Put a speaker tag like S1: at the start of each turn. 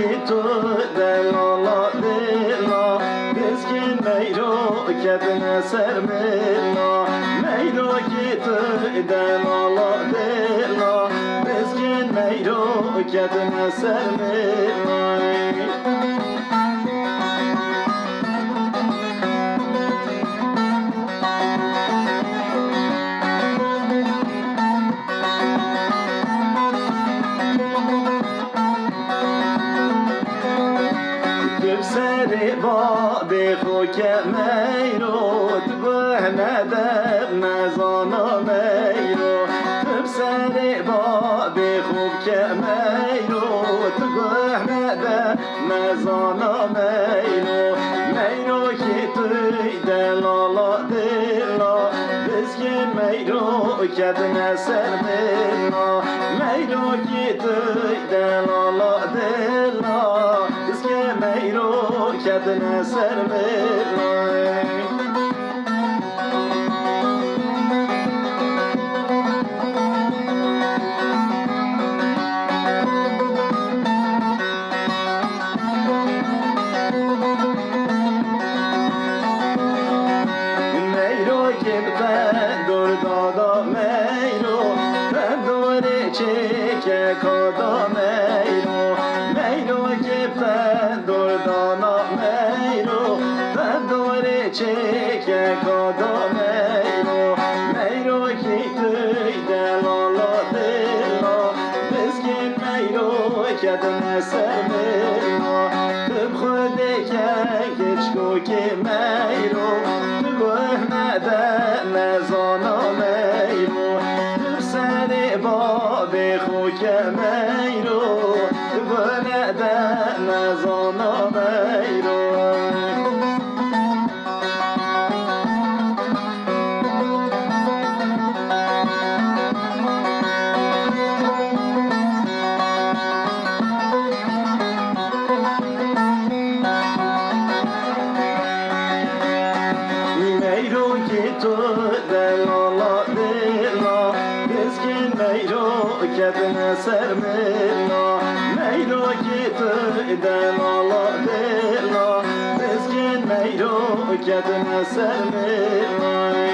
S1: ki tu delala dela Dizgin meyro kedine sermela Meyro ki tu delala dela Dizgin meyro kedine sermela سری بابی خو که میرو تبهنه در نزانا میرو تب سری بابی خو که میرو تبهنه در نزانا میرو میرو کی توی دلالا دلا بزگین میرو کدن سر ملا میرو کی توی دلالا دلا میرو کدن سر ملای میرو که دور دادا میرو دور چه کادا میرو میرو که دور دانا میرو دور چه کادا میرو میرو که توی دلالا دلا بزگین میرو کدن سر ملا تب خوده که کچکو که میرو تبه نده نزانا میرو تب سر بابی خو که میرو تبه نده نزانا میرو میرو کی تو دلالا دلا بزگین میرو کدن سر ملا میرو کی تو دلالا دلا بزگین میرو کدن سر ملا